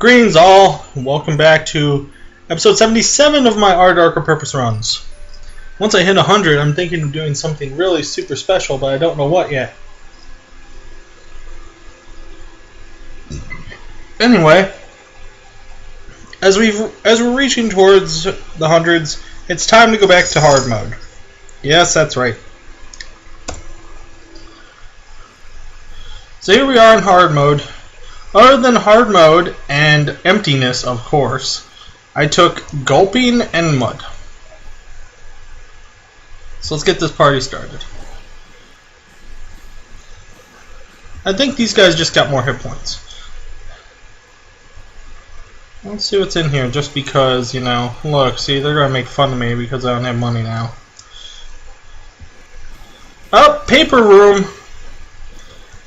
Greetings all, and welcome back to episode 77 of my Our Darker Purpose runs. Once I hit 100, I'm thinking of doing something really super special, but I don't know what yet. Anyway, as we're reaching towards the hundreds, it's time to go back to hard mode. Yes, that's right. So here we are in hard mode. Other than hard mode and emptiness, of course, I took gulping and mud. So let's get this party started. I think these guys just got more hit points. Let's see what's in here, just because, you know, look, see, they're going to make fun of me because I don't have money now. Oh, paper room!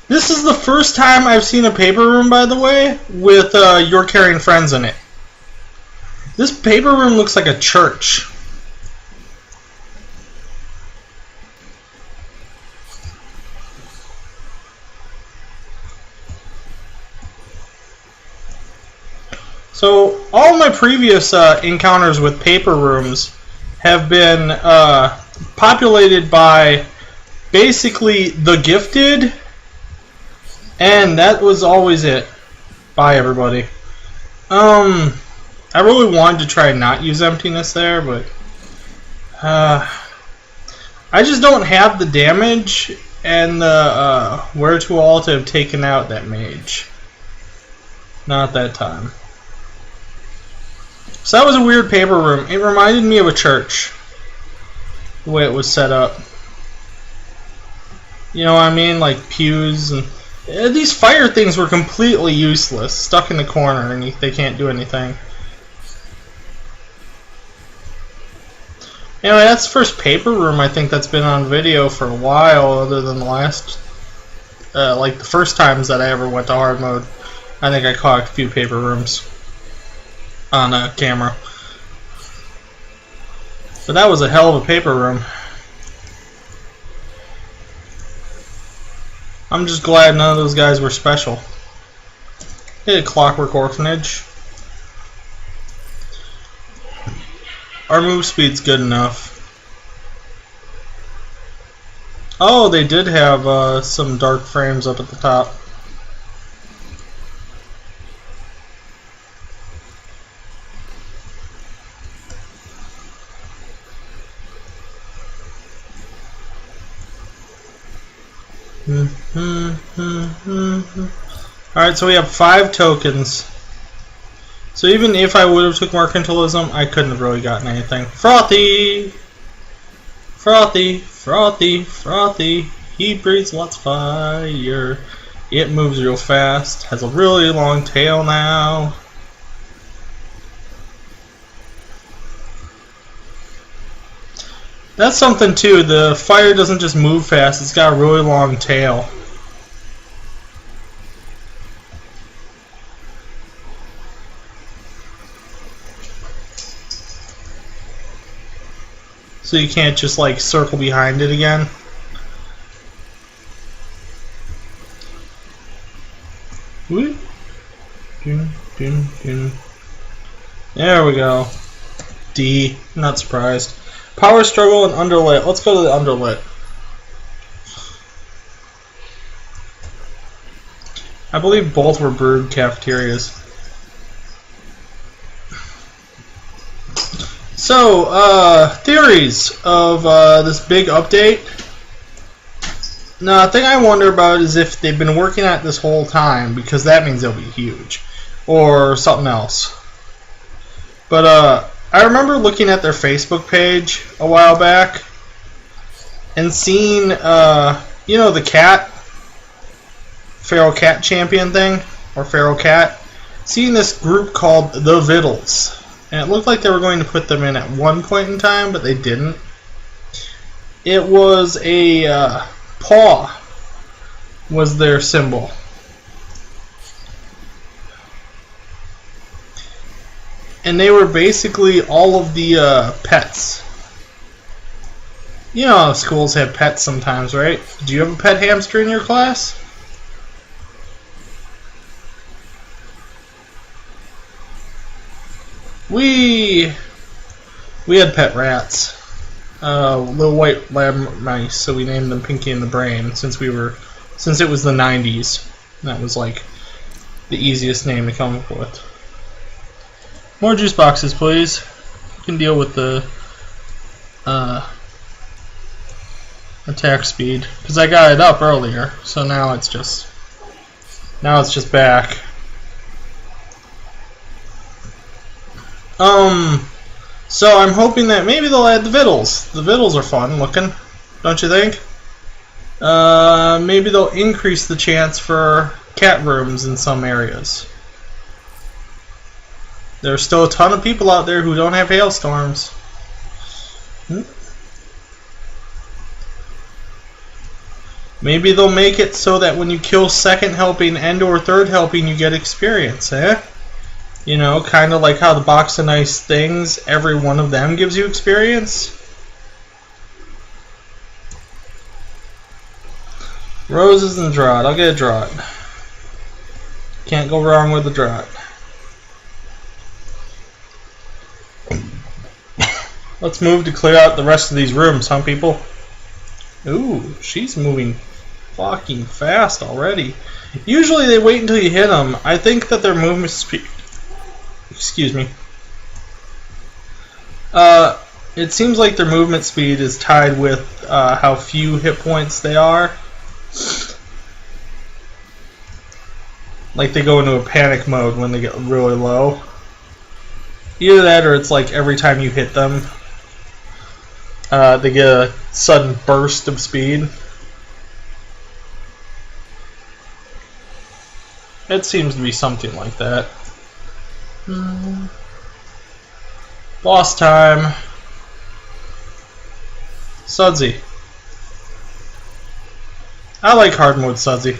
This is the first time I've seen a paper room, by the way, with You're Carrying Friends in it. This paper room looks like a church. So, all my previous encounters with paper rooms have been populated by basically the gifted. And that was always it. Bye, everybody. I really wanted to try and not use emptiness there, but I just don't have the damage and the wherewithal to have taken out that mage. Not that time. So that was a weird paper room. It reminded me of a church, the way it was set up. You know what I mean? Like pews and... These fire things were completely useless, stuck in the corner, and they can't do anything. Anyway, that's the first paper room I think that's been on video for a while, other than the last, like the first times that I ever went to hard mode. I think I caught a few paper rooms on camera. But that was a hell of a paper room. I'm just glad none of those guys were special. Hey, Clockwork Orphanage. Our move speed's good enough. Oh, they did have some dark frames up at the top. Alright, so we have 5 tokens. So even if I would have took Mercantilism, I couldn't have really gotten anything. Frothy! Frothy, frothy, frothy. He breathes lots of fire. It moves real fast. Has a really long tail now. That's something too, the fire doesn't just move fast, it's got a really long tail. So you can't just like circle behind it again. There we go. D, not surprised. Power Struggle and Underlit. Let's go to the Underlit. I believe both were brewed cafeterias. So, theories of this big update. Now, the thing I wonder about is if they've been working at this whole time, because that means they'll be huge. Or something else. But, I remember looking at their Facebook page a while back and seeing, you know, the cat, feral cat champion thing, or feral cat, seeing this group called the Vittles. And it looked like they were going to put them in at one point in time, but they didn't. It was a paw was their symbol. And they were basically all of the pets. You know how schools have pets sometimes, right? Do you have a pet hamster in your class? We had pet rats, little white lab mice, so we named them Pinky and the Brain since it was the 90s. That was like the easiest name to come up with. More juice boxes, please. You can deal with the attack speed because I got it up earlier, so now it's just back. So I'm hoping that maybe they'll add the vittles. The vittles are fun looking, don't you think? Maybe they'll increase the chance for cat rooms in some areas. There's still a ton of people out there who don't have hailstorms. Maybe they'll make it so that when you kill second helping and or third helping you get experience, eh? You know, kind of like how the box of nice things, every one of them gives you experience. Roses and Drought. I'll get a Drought. Can't go wrong with a Drought. Let's move to clear out the rest of these rooms, huh, people? Ooh, she's moving fucking fast already. Usually they wait until you hit them. I think that their movement speed... Excuse me. It seems like their movement speed is tied with how few hit points they are. Like they go into a panic mode when they get really low. Either that or it's like every time you hit them, they get a sudden burst of speed. It seems to be something like that. Boss time. Sudsy. I like hard mode Sudsy.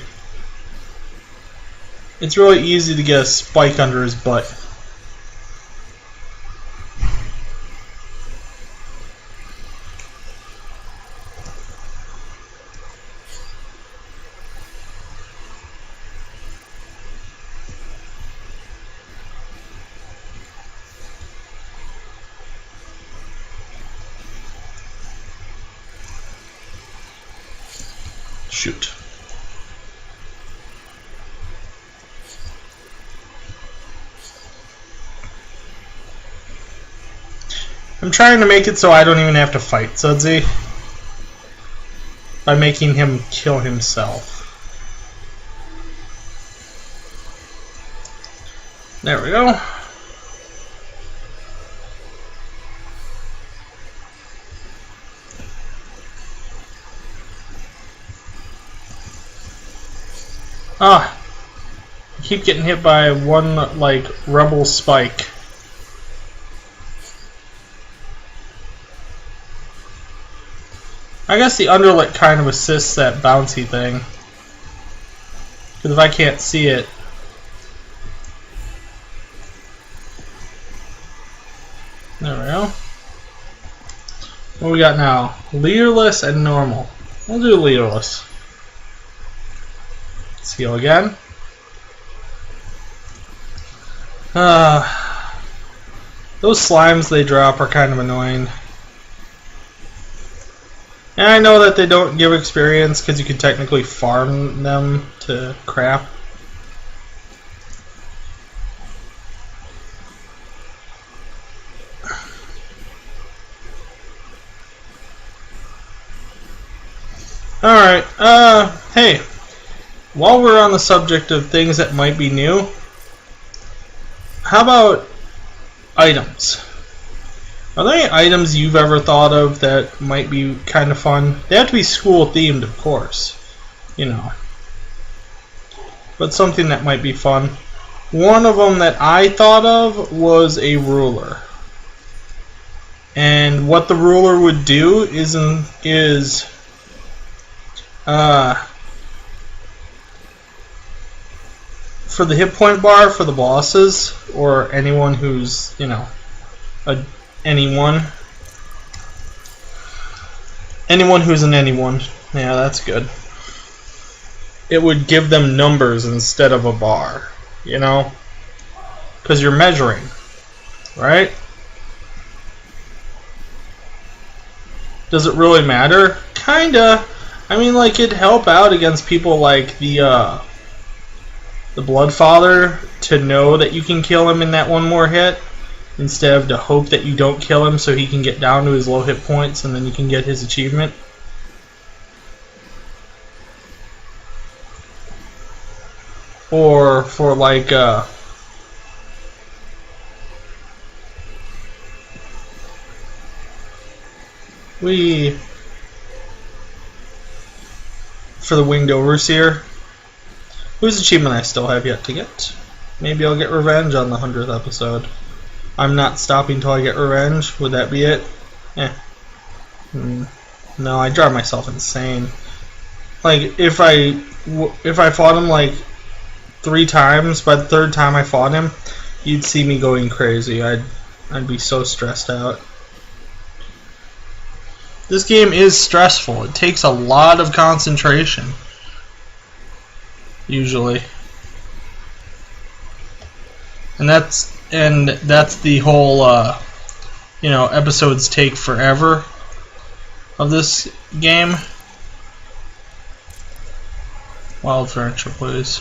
It's really easy to get a spike under his butt. Shoot. I'm trying to make it so I don't even have to fight Sudsy by making him kill himself. There we go. Ah, I keep getting hit by one, like, rebel spike. I guess the Underland kind of assists that bouncy thing. Because if I can't see it... There we go. What we got now? Leaderless and normal. We'll do leaderless. Let's heal again. Those slimes they drop are kind of annoying. And I know that they don't give experience because you can technically farm them to crap. Alright, hey. While we're on the subject of things that might be new, how about items? Are there any items you've ever thought of that might be kind of fun? They have to be school themed, of course, you know. But something that might be fun. One of them that I thought of was a ruler. And what the ruler would do is for the hit point bar for the bosses or anyone who's, you know, anyone who's an anyone. Yeah, that's good. It would give them numbers instead of a bar, you know? Because you're measuring. right? Does it really matter? Kinda. I mean, like, it'd help out against people like the Bloodfather to know that you can kill him in that one more hit, instead of to hope that you don't kill him so he can get down to his low hit points and then you can get his achievement. Or for like for the Winged Overseer, whose achievement I still have yet to get. Maybe I'll get revenge on the 100th episode. I'm not stopping till I get revenge. Would that be it? No, I drive myself insane. Like, if I fought him like 3 times, by the 3rd time I fought him, you'd see me going crazy. I'd be so stressed out. This game is stressful. It takes a lot of concentration, usually. And that's the whole episodes take forever of this game. Wild furniture, please.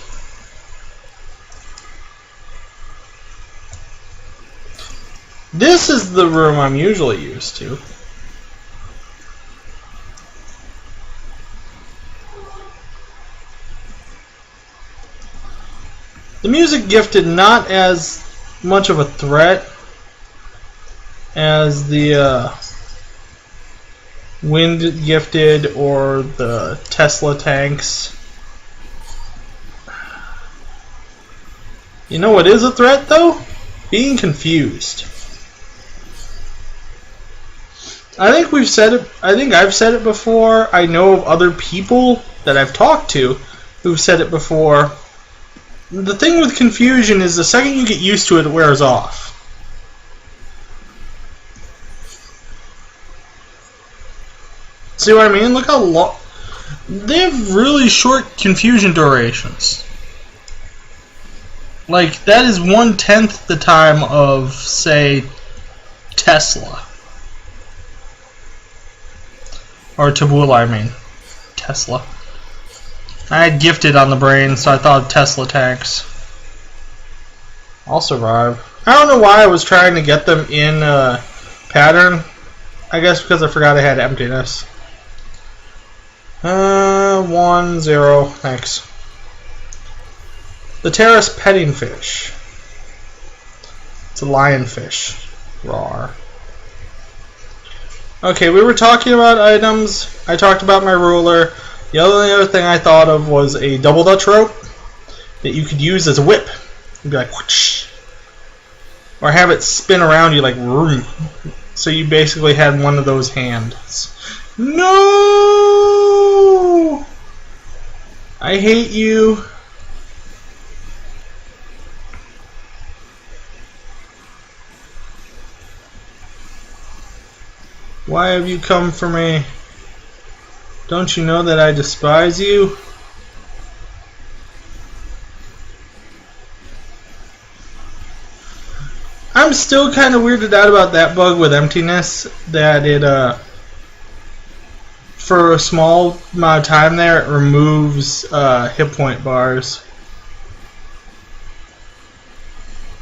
This is the room I'm usually used to. The music gifted not as much of a threat as the wind gifted or the Tesla tanks. You know what is a threat though? Being confused. I think we've said it. I think I've said it before. I know of other people that I've talked to who've said it before. The thing with confusion is the second you get used to it, it wears off. See what I mean? Look how long. They have really short confusion durations. Like, that is 1/10 the time of, say, Tesla. Or Taboola, I mean. Tesla. I had gifted on the brain, so I thought of Tesla tanks. I'll survive. I don't know why I was trying to get them in pattern. I guess because I forgot I had emptiness. 1, 0. Thanks. The Terrace petting fish. It's a lionfish. Rawr. Okay, we were talking about items. I talked about my ruler. The only other thing I thought of was a double Dutch rope that you could use as a whip. You'd be like, whoosh. Or have it spin around you like, vroom. So you basically had one of those hands. No! I hate you. Why have you come for me? Don't you know that I despise you? I'm still kind of weirded out about that bug with emptiness, that it, for a small amount of time there, it removes hit point bars.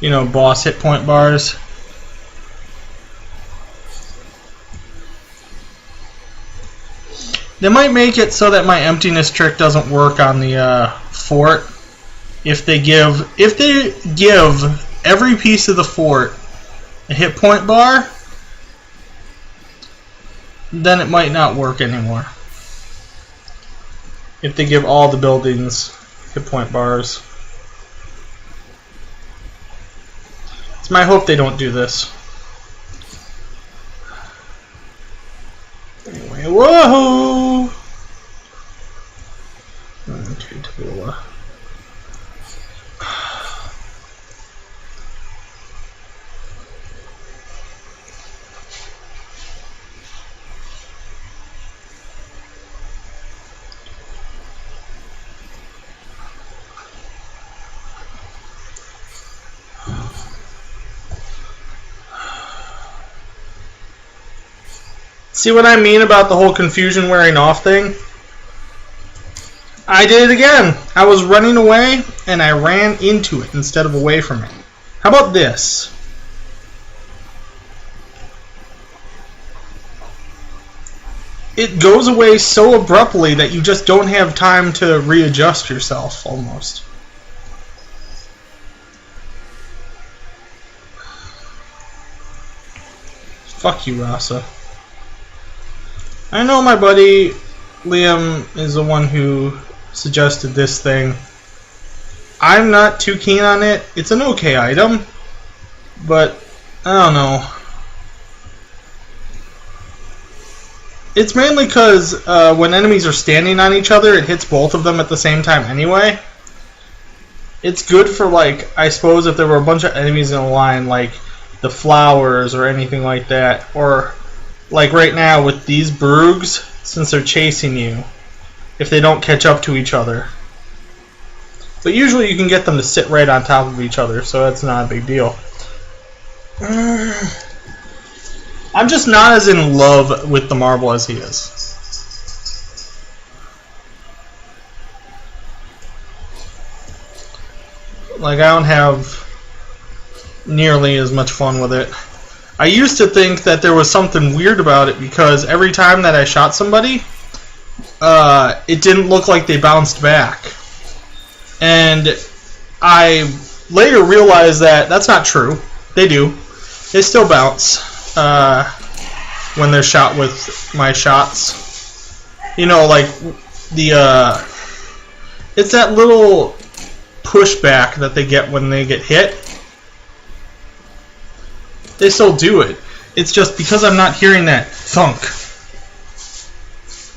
You know, boss hit point bars. They might make it so that my emptiness trick doesn't work on the fort. If they give every piece of the fort a hit point bar, then it might not work anymore. If they give all the buildings hit point bars. It's my hope they don't do this. Anyway, whoa! Okay, Taboola. See what I mean about the whole confusion wearing off thing? I did it again. I was running away, and I ran into it instead of away from it. How about this? It goes away so abruptly that you just don't have time to readjust yourself, almost. Fuck you, Rasa. I know my buddy Liam is the one who suggested this thing. I'm not too keen on it. It's an okay item, but I don't know. It's mainly because when enemies are standing on each other, it hits both of them at the same time anyway. It's good for, like, I suppose if there were a bunch of enemies in a line, like the flowers or anything like that, or like right now with these Broogs, since they're chasing you, if they don't catch up to each other. But usually you can get them to sit right on top of each other, so that's not a big deal. I'm just not as in love with the marble as he is. Like, I don't have nearly as much fun with it. I used to think that there was something weird about it because every time that I shot somebody, it didn't look like they bounced back. And I later realized that that's not true. They do. They still bounce when they're shot with my shots. You know, like the it's that little pushback that they get when they get hit. They still do it. It's just because I'm not hearing that thunk,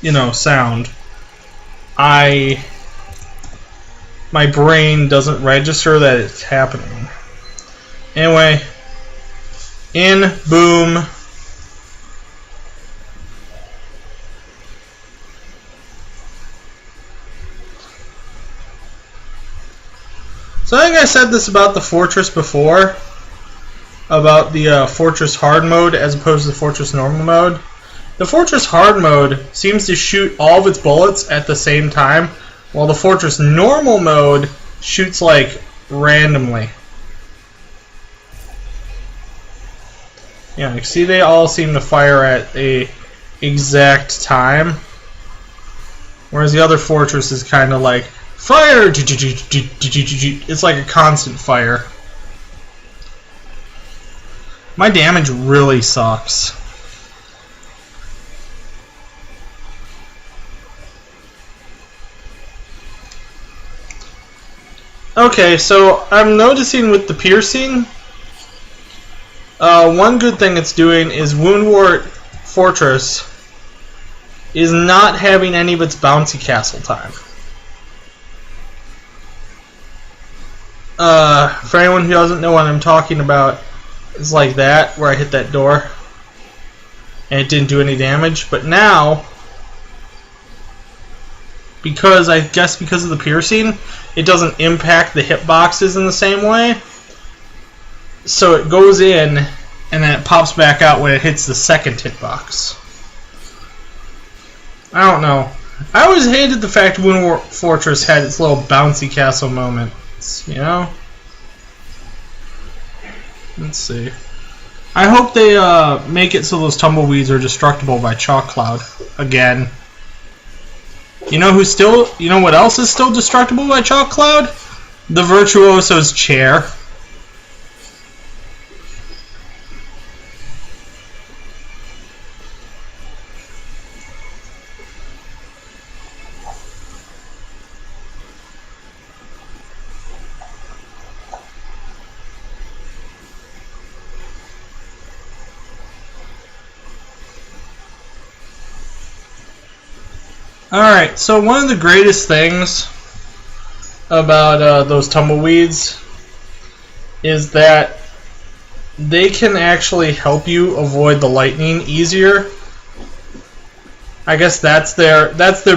you know, sound. My brain doesn't register that it's happening. Anyway, in, boom. So I think I said this about the Fortress before, about the Fortress Hard mode as opposed to the Fortress Normal mode. The Fortress Hard mode seems to shoot all of its bullets at the same time, while the Fortress Normal mode shoots like randomly. Yeah, you see they all seem to fire at a exact time, whereas the other Fortress is kind of like fire. It's like a constant fire. My damage really sucks. Okay, so I'm noticing with the piercing, one good thing it's doing is Woundwort Fortress is not having any of its bouncy castle time. For anyone who doesn't know what I'm talking about, it's like that, where I hit that door and it didn't do any damage. But now, because I guess because of the piercing, it doesn't impact the hitboxes in the same way. So it goes in and then it pops back out when it hits the second hitbox. I don't know. I always hated the fact Woundwort Fortress had its little bouncy castle moments, you know? Let's see. I hope they make it so those tumbleweeds are destructible by chalk cloud again. You know who's still? You know what else is still destructible by chalk cloud? The Virtuoso's chair. Alright, so one of the greatest things about those tumbleweeds is that they can actually help you avoid the lightning easier. I guess that's their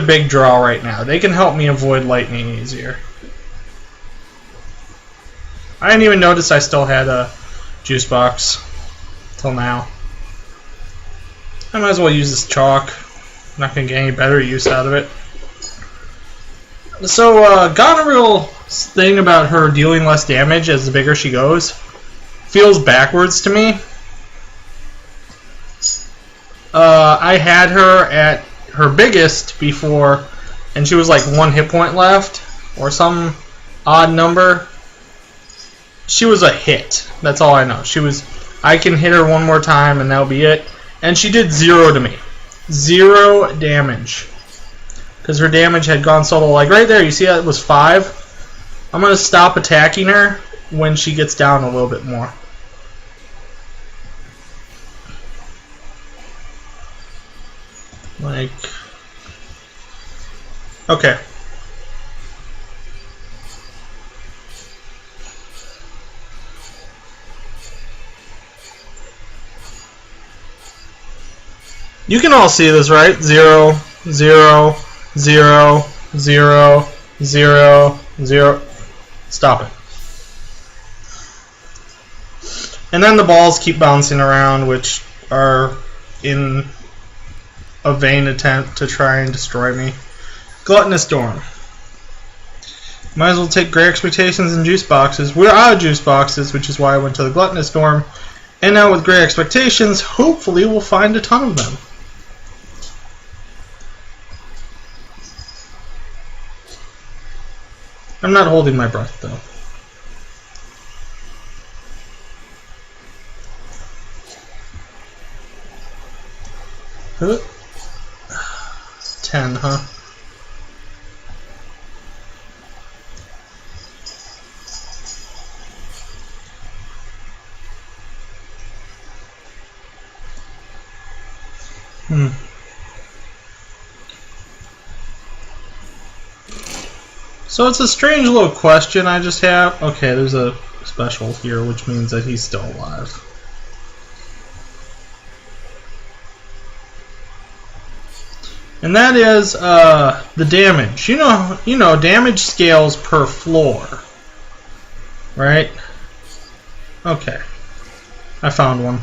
big draw right now. They can help me avoid lightning easier. I didn't even notice I still had a juice box till now. I might as well use this chalk. I'm not going to get any better use out of it. So, Goneril's thing about her dealing less damage as the bigger she goes feels backwards to me. I had her at her biggest before, and she was like 1 hit point left, or some odd number. She was a hit. That's all I know. I can hit her one more time, and that'll be it. And she did 0 to me. 0 damage. Because her damage had gone so low. Like right there, you see how it was 5? I'm going to stop attacking her when she gets down a little bit more. Like, okay. You can all see this, right? 0, 0, 0, 0, 0, 0. Stop it. And then the balls keep bouncing around, which are in a vain attempt to try and destroy me. Gluttonous Dorm. Might as well take Great Expectations and Juice Boxes. We're out of Juice Boxes, which is why I went to the Gluttonous Dorm. And now with Great Expectations, hopefully we'll find a ton of them. I'm not holding my breath, though. Huh? 10, huh? So it's a strange little question I just have. Okay, there's a special here, which means that he's still alive. And that is the damage. You know, damage scales per floor, right? Okay, I found one.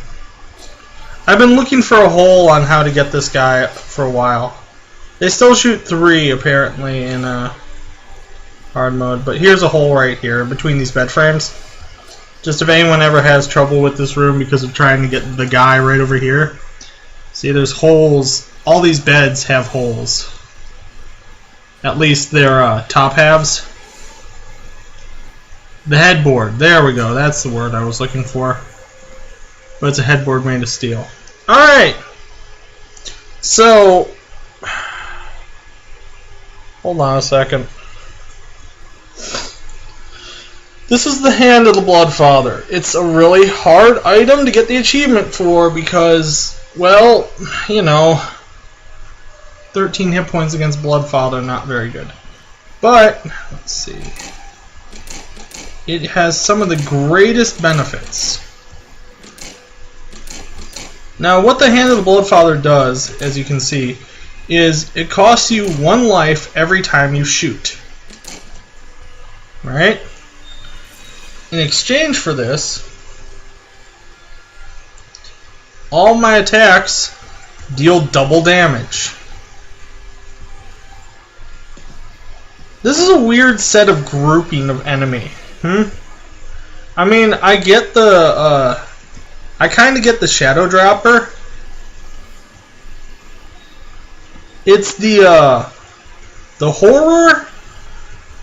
I've been looking for a hole on how to get this guy for a while. They still shoot 3 apparently in hard mode, but here's a hole right here between these bed frames. Just if anyone ever has trouble with this room because of trying to get the guy right over here. See, there's holes. All these beds have holes. At least their top halves. The headboard. There we go. That's the word I was looking for. But it's a headboard made of steel. Alright. So, hold on a second. This is the Hand of the Bloodfather. It's a really hard item to get the achievement for because, well, you know, 13 hit points against Bloodfather, not very good. But, let's see. It has some of the greatest benefits. Now, what the Hand of the Bloodfather does, as you can see, is it costs you 1 life every time you shoot. Right? In exchange for this, all my attacks deal double damage. This is a weird set of grouping of enemy. I mean, I get the, I kind of get the Shadow Dropper. It's the Horror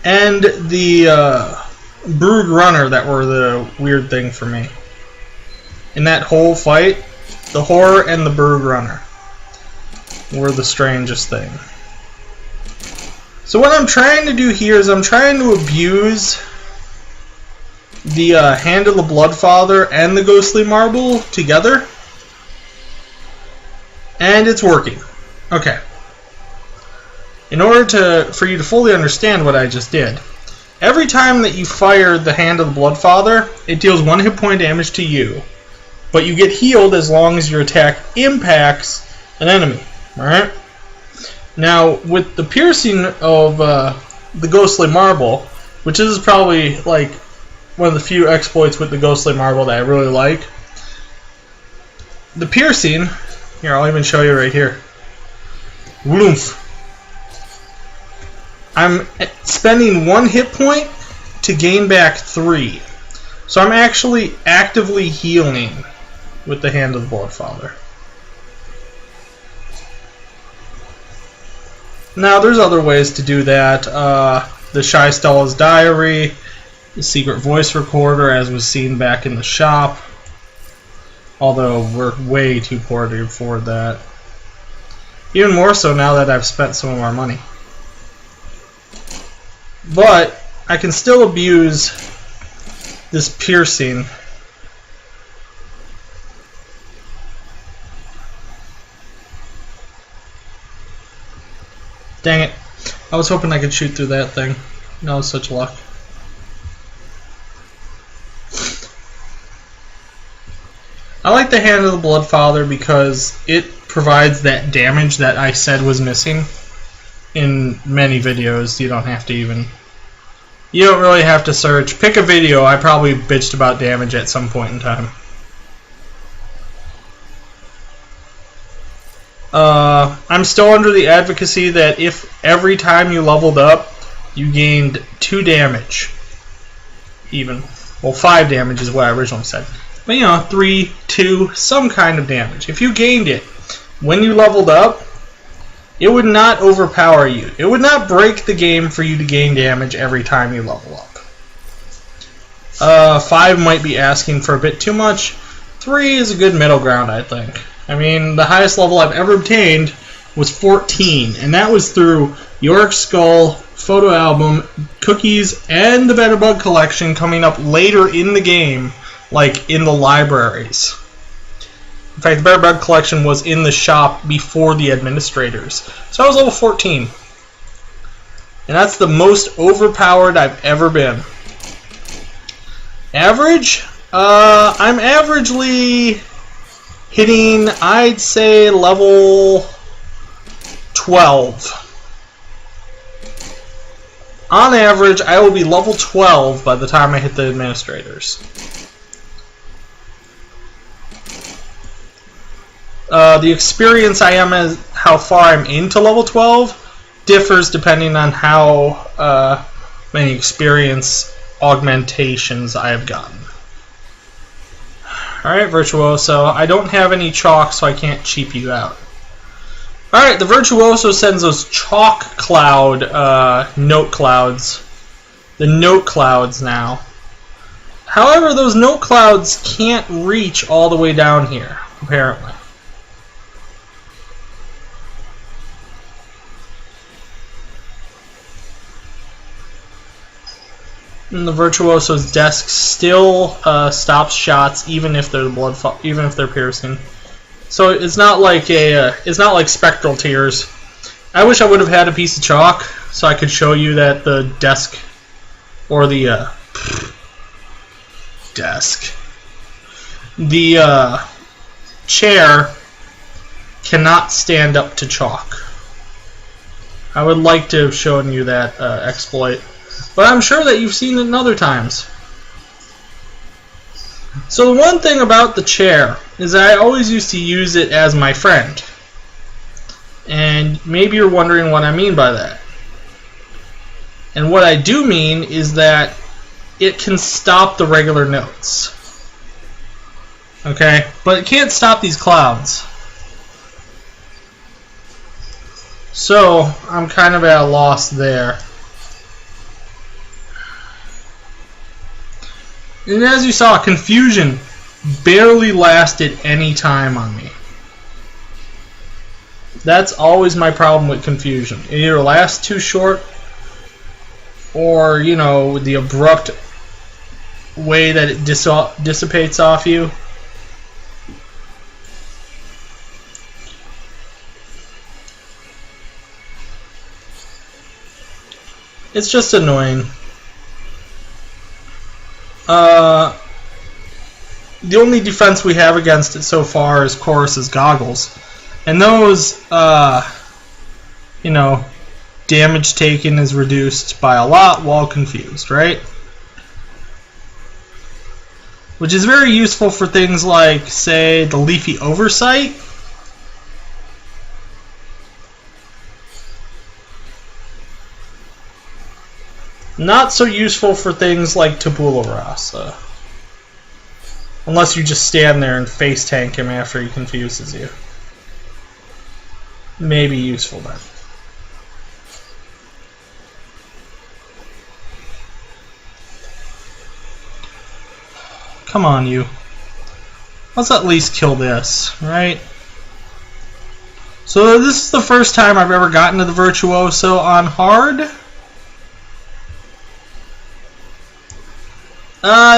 and the, Brood Runner that were the weird thing for me. In that whole fight, the Horror and the Brood Runner were the strangest thing. So what I'm trying to do here is I'm trying to abuse the Hand of the Bloodfather and the Ghostly Marble together. And it's working. Okay. In order for you to fully understand what I just did, every time that you fire the Hand of the Bloodfather, it deals 1 hit point damage to you. But you get healed as long as your attack impacts an enemy. Alright? Now, with the piercing of the Ghostly Marble, which is probably like one of the few exploits with the Ghostly Marble that I really like, the piercing Here, I'll even show you right here. Woof. I'm spending 1 hit point to gain back 3. So I'm actually actively healing with the Hand of the Bloodfather. Now, there's other ways to do that. The Shy Stella's Diary, the Secret Voice Recorder, as was seen back in the shop. Although, we're way too poor to afford that. Even more so now that I've spent some of our money. But, I can still abuse this piercing. Dang it. I was hoping I could shoot through that thing. No, such luck. I like the Hand of the Bloodfather because it provides that damage that I said was missing in many videos. You don't have to even... You don't really have to search. Pick a video. I probably bitched about damage at some point in time. I'm still under the advocacy that if every time you leveled up, you gained 2 damage. Even. Well, 5 damage is what I originally said. But, you know, 3, 2, some kind of damage. If you gained it when you leveled up, it would not overpower you. It would not break the game for you to gain damage every time you level up. 5 might be asking for a bit too much. 3 is a good middle ground, I think. I mean, the highest level I've ever obtained was 14, and that was through Yorick Skull, Photo Album, Cookies, and the Betterbug Collection coming up later in the game, like in the libraries. In fact, the Betterbug Collection was in the shop before the administrators. So I was level 14. And that's the most overpowered I've ever been. Average? I'm averagely hitting, I'd say, level 12. On average, I will be level 12 by the time I hit the administrators. The experience I am as how far I'm into level 12 differs depending on how many experience augmentations I have gotten. Alright, Virtuoso. I don't have any chalk, so I can't cheap you out. Alright, the Virtuoso sends those chalk cloud note clouds. The note clouds now. However, those note clouds can't reach all the way down here, apparently. And the Virtuoso's desk still stops shots, even if they're piercing. So it's not like Spectral Tears. I wish I would have had a piece of chalk so I could show you that the desk or the chair cannot stand up to chalk. I would like to have shown you that exploit. But I'm sure that you've seen it in other times. So the one thing about the chair is that I always used to use it as my friend. And maybe you're wondering what I mean by that. And what I do mean is that it can stop the regular notes. Okay? But it can't stop these clouds. So I'm kind of at a loss there. And as you saw, Confusion barely lasted any time on me. That's always my problem with Confusion. It either lasts too short, or, you know, the abrupt way that it dissipates off you. It's just annoying. The only defense we have against it so far is Chorus's goggles. And those, you know, damage taken is reduced by a lot while confused, right? Which is very useful for things like, say, the Leafy Oversight, Not so useful for things like Tabula Rasa. Unless you just stand there and face tank him after he confuses you. Maybe useful then. Come on, you. Let's at least kill this, right? So this is the first time I've ever gotten to the Virtuoso on hard.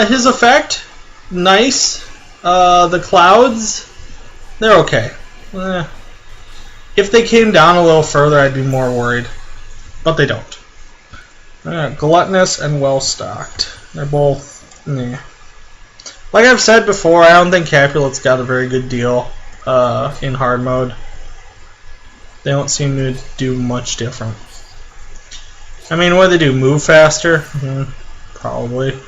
His effect, nice. The clouds, they're okay. If they came down a little further, I'd be more worried. But they don't. Gluttonous and well-stocked. They're both, meh. Like I've said before, I don't think Capulet's got a very good deal in hard mode. They don't seem to do much different. I mean, what do they do? Move faster? Probably.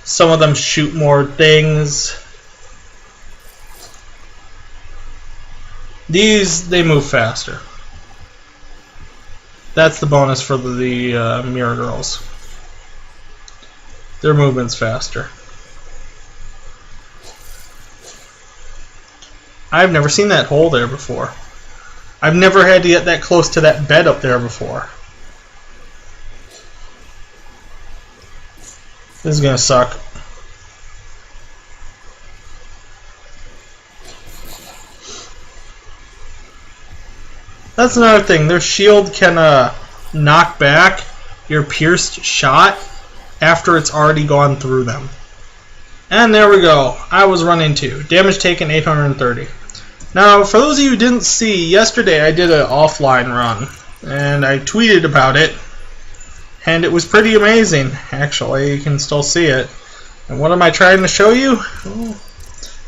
Some of them shoot more things. These, they move faster. That's the bonus for the Mirror Girls. Their movement's faster. I've never seen that hole there before. I've never had to get that close to that bed up there before. This is gonna suck. That's another thing. Their shield can knock back your pierced shot after it's already gone through them. And there we go. I was running 2. Damage taken 830. Now, for those of you who didn't see, yesterday I did an offline run, and I tweeted about it, and it was pretty amazing, actually. You can still see it. And what am I trying to show you? Well,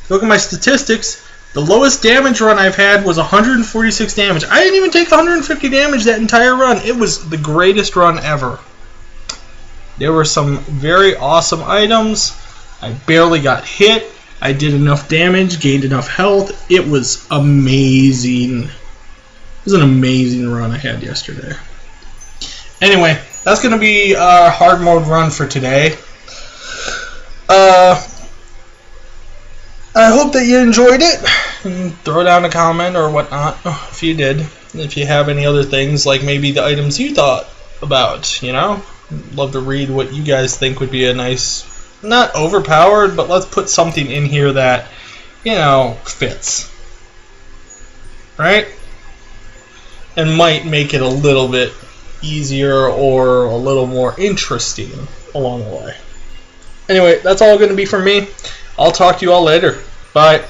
look at my statistics. The lowest damage run I've had was 146 damage. I didn't even take 150 damage that entire run. It was the greatest run ever. There were some very awesome items. I barely got hit. I did enough damage, gained enough health. It was amazing. It was an amazing run I had yesterday. Anyway, that's going to be our hard mode run for today. I hope that you enjoyed it. And throw down a comment or whatnot if you did. If you have any other things, like maybe the items you thought about, you know. Love to read what you guys think would be a nice... Not overpowered, but let's put something in here that, you know, fits. Right? And might make it a little bit easier or a little more interesting along the way. Anyway, that's all going to be from me. I'll talk to you all later. Bye.